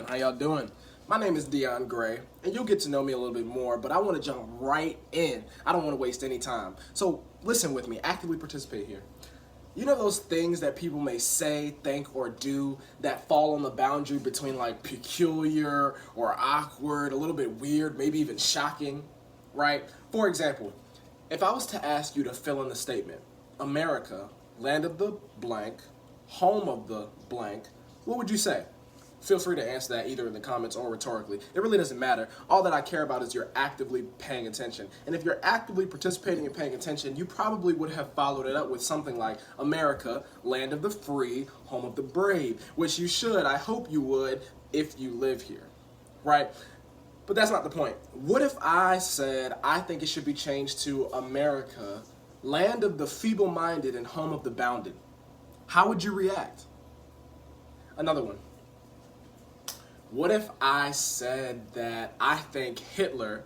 everyone, how y'all doing? My name is Dion Gray, and you'll get to know me a little bit more, but I want to jump right in. I don't want to waste any time. So listen with me, actively participate here. You know those things that people may say, think, or do that fall on the boundary between like peculiar or awkward, a little bit weird, maybe even shocking, right? For example, if I was to ask you to fill in the statement, America, land of the blank, home of the blank, what would you say? Feel free to answer that either in the comments or rhetorically. It really doesn't matter. All that I care about is you're actively paying attention. And if you're actively participating and paying attention, you probably would have followed it up with something like America, land of the free, home of the brave, which you should, I hope you would, if you live here, right? But that's not the point. What if I said I think it should be changed to America, land of the feeble-minded and home of the bounded? How would you react? Another one. What if I said that I think Hitler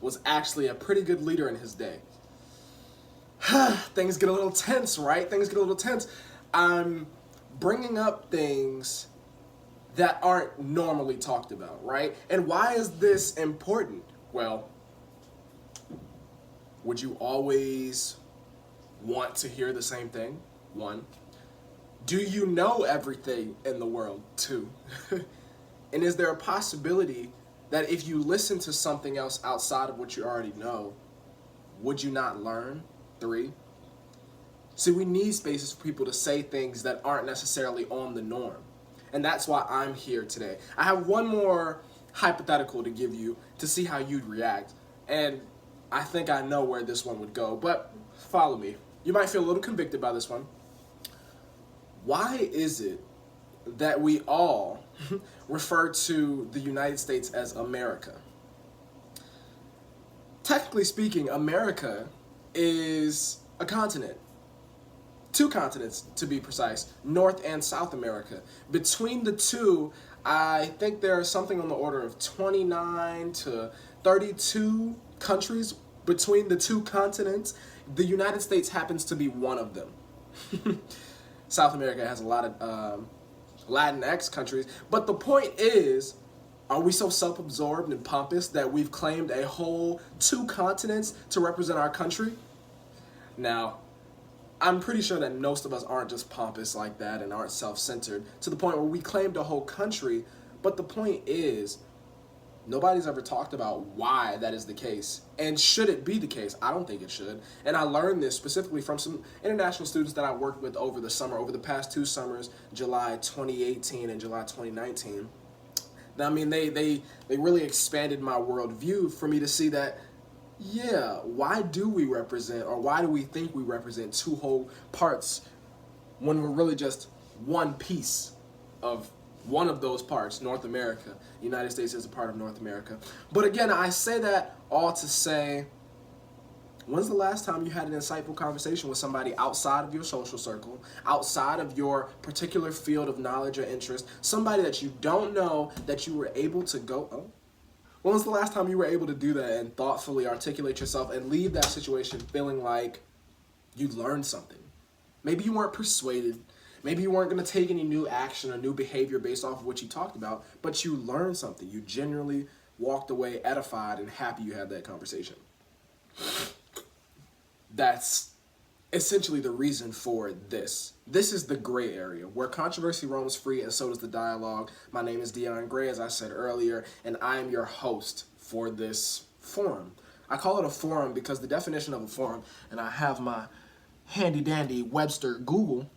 was actually a pretty good leader in his day? Things get a little tense, right? Things get a little tense. I'm bringing up things that aren't normally talked about, right? And why is this important? Well, would you always want to hear the same thing? One. Do you know everything in the world? Two. And is there a possibility that if you listen to something else outside of what you already know, would you not learn? Three. See, we need spaces for people to say things that aren't necessarily on the norm. And that's why I'm here today. I have one more hypothetical to give you to see how you'd react. And I think I know where this one would go, but follow me. You might feel a little convicted by this one. Why is it that we all refer to the United States as America? Technically speaking, America is a continent. Two continents, to be precise, North and South America. Between the two, I think there are something on the order of 29 to 32 countries between the two continents. The United States happens to be one of them. South America has a lot of Latinx countries, but the point is, are we so self-absorbed and pompous that we've claimed a whole two continents to represent our country? Now, I'm pretty sure that most of us aren't just pompous like that and aren't self-centered to the point where we claimed a whole country, but the point is, nobody's ever talked about why that is the case. And should it be the case? I don't think it should. And I learned this specifically from some international students that I worked with over the summer, over the past two summers, July 2018 and July 2019. I mean, they really expanded my worldview for me to see that, yeah, why do we represent, or why do we think we represent two whole parts when we're really just one piece of one of those parts, North America. The United States is a part of North America. But again, I say that all to say, when's the last time you had an insightful conversation with somebody outside of your social circle, outside of your particular field of knowledge or interest, somebody that you don't know that you were able to when was the last time you were able to do that and thoughtfully articulate yourself and leave that situation feeling like you learned something? Maybe you weren't persuaded. Maybe you weren't going to take any new action or new behavior based off of what you talked about, but you learned something. You genuinely walked away edified and happy you had that conversation. That's essentially the reason for this. This is the gray area where controversy roams free and so does the dialogue. My name is Dion Gray, as I said earlier, and I am your host for this forum. I call it a forum because the definition of a forum, and I have my handy dandy Webster Google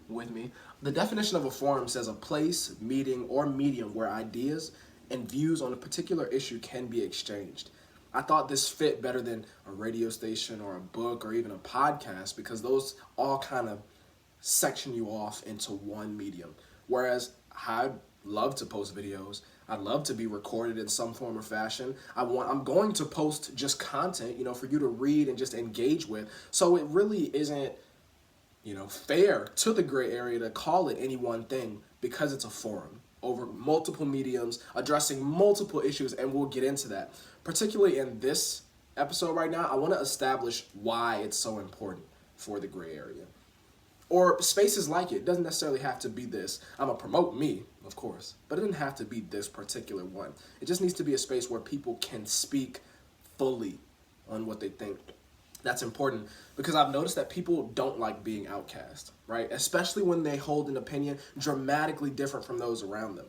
with me. The definition of a forum says a place, meeting, or medium where ideas and views on a particular issue can be exchanged. I thought this fit better than a radio station or a book or even a podcast because those all kind of section you off into one medium. Whereas I'd love to post videos. I'd love to be recorded in some form or fashion. I'm going to post just content, for you to read and just engage with. So it really isn't fair to the gray area to call it any one thing because it's a forum over multiple mediums addressing multiple issues, and we'll get into that. Particularly in this episode right now, I want to establish why it's so important for the gray area. or spaces like it. It doesn't necessarily have to be this. I'm going to promote me, of course, but it doesn't have to be this particular one. It just needs to be a space where people can speak fully on what they think. That's important because I've noticed that people don't like being outcast, right? Especially when they hold an opinion dramatically different from those around them.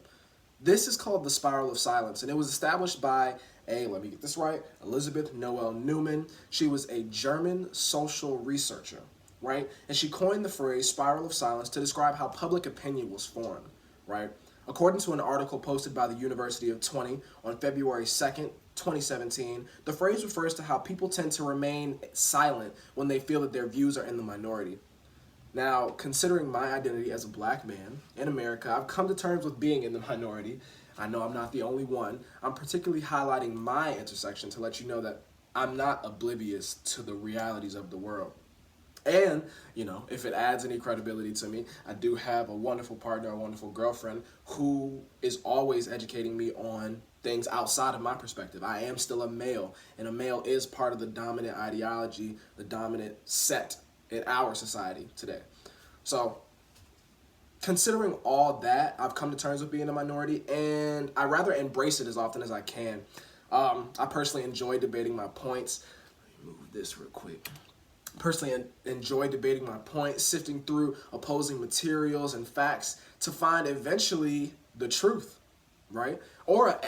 This is called the spiral of silence, and it was established by let me get this right, Elizabeth Noel Newman. She was a German social researcher, right? And she coined the phrase spiral of silence to describe how public opinion was formed, right? According to an article posted by the University of 20 on February 2nd, 2017, the phrase refers to how people tend to remain silent when they feel that their views are in the minority. Now, considering my identity as a black man in America, I've come to terms with being in the minority. I know I'm not the only one. I'm particularly highlighting my intersection to let you know that I'm not oblivious to the realities of the world. And, if it adds any credibility to me, I do have a wonderful partner, a wonderful girlfriend who is always educating me on things outside of my perspective. I am still a male, and a male is part of the dominant ideology, the dominant set in our society today. So, considering all that, I've come to terms with being a minority, and I rather embrace it as often as I can. I personally enjoy debating my points. Let me move this real quick. Personally enjoy debating my points, sifting through opposing materials and facts to find eventually the truth, right? Or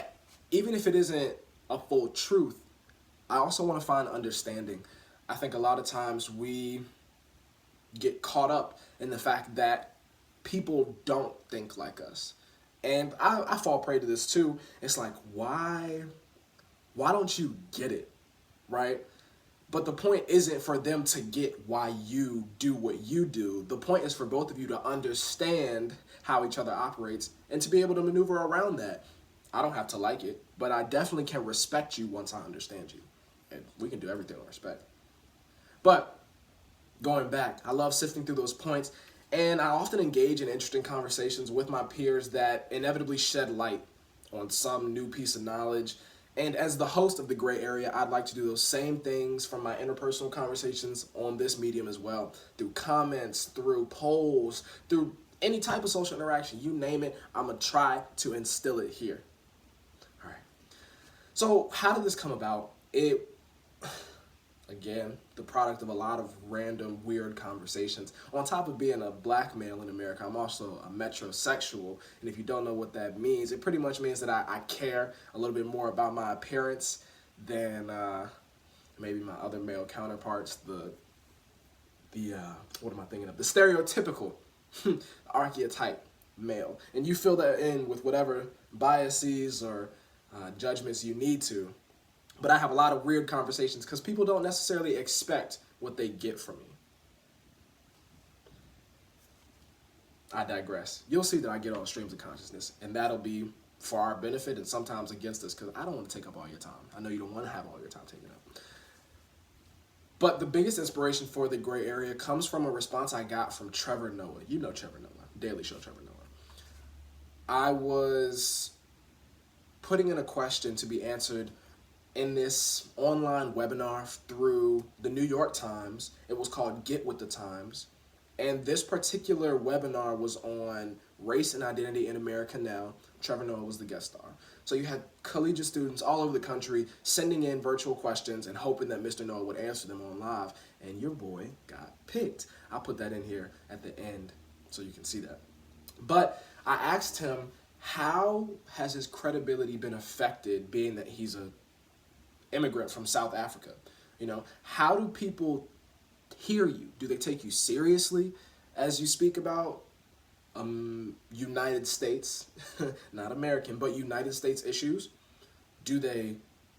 even if it isn't a full truth, I also want to find understanding. I think a lot of times we get caught up in the fact that people don't think like us. And I fall prey to this too. It's like, why don't you get it, right? But the point isn't for them to get why you do what you do. The point is for both of you to understand how each other operates and to be able to maneuver around that. I don't have to like it, but I definitely can respect you once I understand you. And we can do everything with respect. But going back, I love sifting through those points, and I often engage in interesting conversations with my peers that inevitably shed light on some new piece of knowledge. And as the host of The Gray Area, I'd like to do those same things from my interpersonal conversations on this medium as well. Through comments, through polls, through any type of social interaction, you name it, I'm going to try to instill it here. All right. So how did this come about? Again, the product of a lot of random, weird conversations. On top of being a black male in America, I'm also a metrosexual. And if you don't know what that means, it pretty much means that I care a little bit more about my appearance than maybe my other male counterparts. What am I thinking of? The stereotypical archetype male. And you fill that in with whatever biases or judgments you need to. But I have a lot of weird conversations because people don't necessarily expect what they get from me. I digress. You'll see that I get on streams of consciousness, and that'll be for our benefit and sometimes against us because I don't want to take up all your time. I know you don't want to have all your time taken up. But the biggest inspiration for The Gray Area comes from a response I got from Trevor Noah. You know Trevor Noah, Daily Show Trevor Noah. I was putting in a question to be answered in this online webinar through the New York Times. It was called Get With The Times. And this particular webinar was on race and identity in America Now. Trevor Noah was the guest star. So you had collegiate students all over the country sending in virtual questions and hoping that Mr. Noah would answer them on live. And your boy got picked. I'll put that in here at the end so you can see that. But I asked him, how has his credibility been affected being that he's a immigrant from South Africa? How do people hear you? Do they take you seriously as you speak about United States, not American, but United States issues? Do they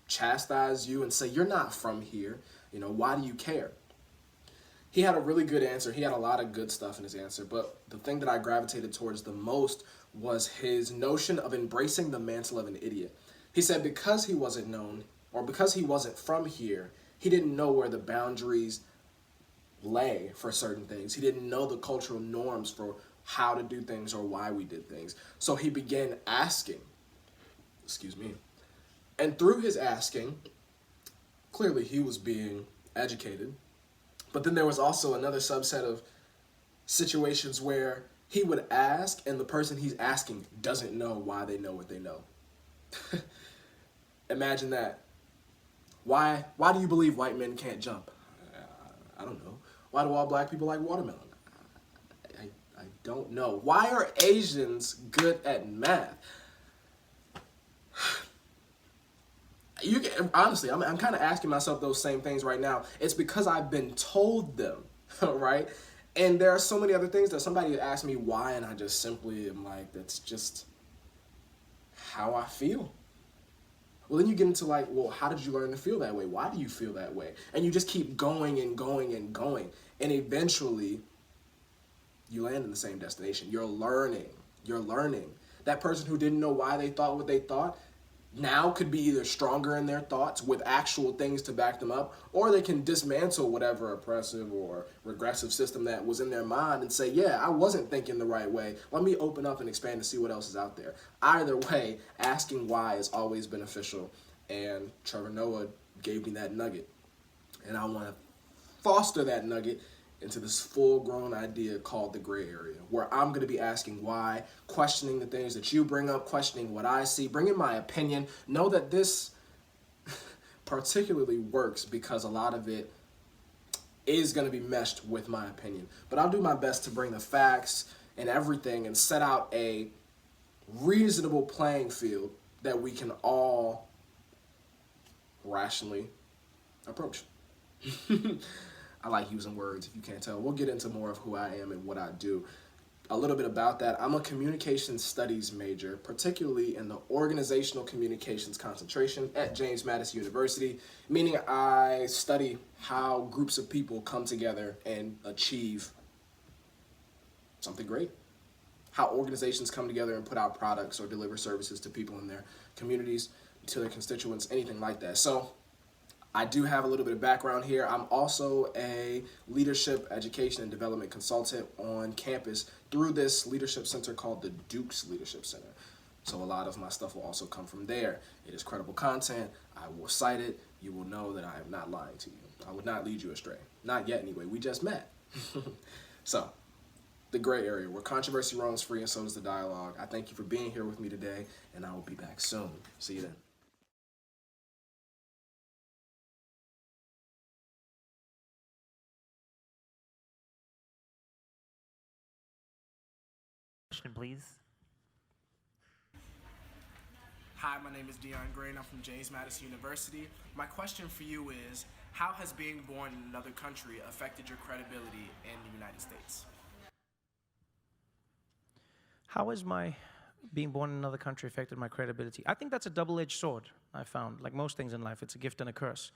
chastise you and say, you're not from here? Why do you care? He had a really good answer. He had a lot of good stuff in his answer, but the thing that I gravitated towards the most was his notion of embracing the mantle of an idiot. He said because he wasn't known, or because he wasn't from here, he didn't know where the boundaries lay for certain things. He didn't know the cultural norms for how to do things or why we did things. So he began asking, and through his asking, clearly he was being educated, but then there was also another subset of situations where he would ask and the person he's asking doesn't know why they know what they know. Imagine that. Why do you believe white men can't jump? I don't know. Why do all black people like watermelon? I don't know. Why are Asians good at math? Honestly, I'm kind of asking myself those same things right now. It's because I've been told them, right? And there are so many other things that somebody asked me why, and I just simply am like, that's just how I feel. Well, then you get into like, well, how did you learn to feel that way? Why do you feel that way? And you just keep going and going and going. And eventually, you land in the same destination. You're learning. You're learning. That person who didn't know why they thought what they thought now could be either stronger in their thoughts with actual things to back them up, or they can dismantle whatever oppressive or regressive system that was in their mind and say, yeah, I wasn't thinking the right way. Let me open up and expand to see what else is out there. Either way, asking why is always beneficial, and Trevor Noah gave me that nugget. And I want to foster that nugget into this full-grown idea called the gray area, where I'm going to be asking why, questioning the things that you bring up, questioning what I see, bringing my opinion. Know that this particularly works because a lot of it is going to be meshed with my opinion. But I'll do my best to bring the facts and everything and set out a reasonable playing field that we can all rationally approach. I like using words, if you can't tell. We'll get into more of who I am and what I do. A little bit about that. I'm a communication studies major, particularly in the organizational communications concentration at James Madison University, meaning I study how groups of people come together and achieve something great. How organizations come together and put out products or deliver services to people in their communities, to their constituents, anything like that. So I do have a little bit of background here. I'm also a leadership, education, and development consultant on campus through this leadership center called the Dukes Leadership Center. So a lot of my stuff will also come from there. It is credible content. I will cite it. You will know that I am not lying to you. I would not lead you astray. Not yet anyway. We just met. So, the gray area, where controversy roams free and so does the dialogue. I thank you for being here with me today, and I will be back soon. See you then. Question, please. Hi, my name is Dion Gray, and I'm from James Madison University. My question for you is, how has being born in another country affected your credibility in the United States? How has my being born in another country affected my credibility? I think that's a double-edged sword, I found. Like most things in life, it's a gift and a curse.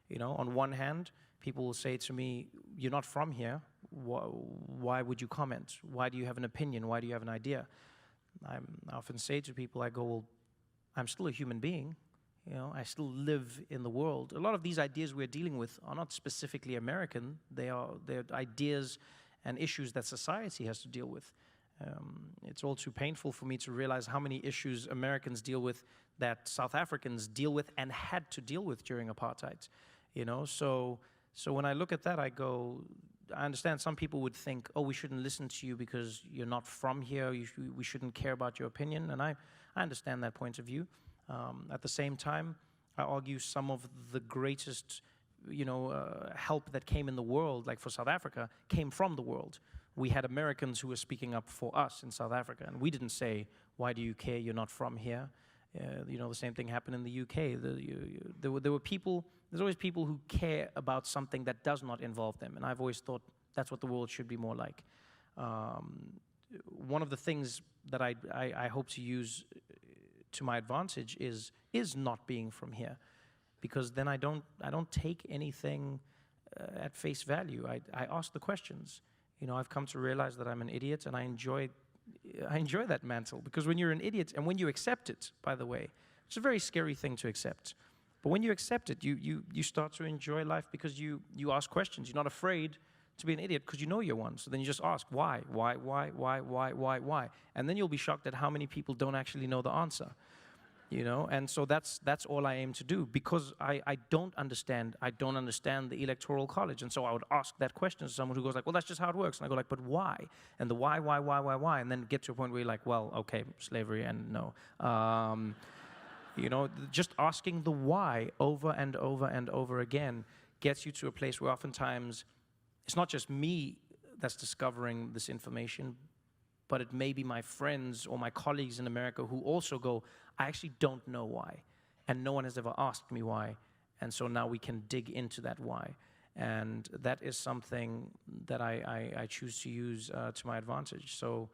You know, on one hand, people will say to me, you're not from here. Why would you comment? Why do you have an opinion? Why do you have an idea? I often say to people, I go, well, I'm still a human being. You know, I still live in the world. A lot of these ideas we're dealing with are not specifically American. They're ideas and issues that society has to deal with. It's all too painful for me to realize how many issues Americans deal with that South Africans deal with and had to deal with during apartheid. You know, so when I look at that, I go, I understand some people would think, oh, we shouldn't listen to you because you're not from here, we shouldn't care about your opinion, and I understand that point of view. At the same time, I argue some of the greatest, help that came in the world, like for South Africa, came from the world. We had Americans who were speaking up for us in South Africa, and we didn't say, why do you care, you're not from here? The same thing happened in the UK. There were people, there's always people who care about something that does not involve them, and I've always thought that's what the world should be more like. One of the things that I hope to use to my advantage is not being from here, because then I don't take anything at face value. I ask the questions. I've come to realize that I'm an idiot, and I enjoy that mantle, because when you're an idiot and when you accept it, by the way, it's a very scary thing to accept. But when you accept it, you start to enjoy life because you ask questions. You're not afraid to be an idiot because you know you're one. So then you just ask, why? And then you'll be shocked at how many people don't actually know the answer. You know, and so that's all I aim to do, because I don't understand the Electoral College. And so I would ask that question to someone who goes like, well, that's just how it works. And I go like, but why? And the why? And then get to a point where you're like, well, okay, slavery and no. You know, just asking the why over and over and over again gets you to a place where oftentimes it's not just me that's discovering this information, but it may be my friends or my colleagues in America who also go, I actually don't know why, and no one has ever asked me why, and so now we can dig into that why. And that is something that I choose to use to my advantage. So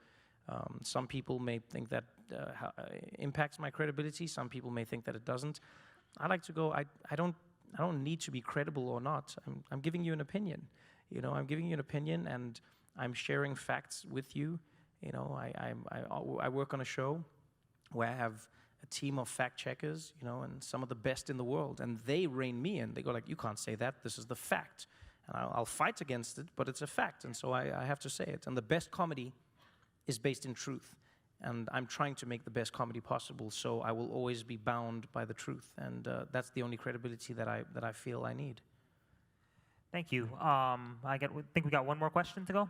some people may think that impacts my credibility, some people may think that it doesn't. I like to go, I don't need to be credible or not. I'm giving you an opinion. You know, I'm giving you an opinion, and I'm sharing facts with you. You know, I work on a show where I have a team of fact checkers, you know, and some of the best in the world, and they rein me in. They go like, you can't say that, this is the fact. And I'll fight against it, but it's a fact, and so I have to say it. And the best comedy is based in truth, and I'm trying to make the best comedy possible, so I will always be bound by the truth, and that's the only credibility that I feel I need. Thank you. I think we got one more question to go.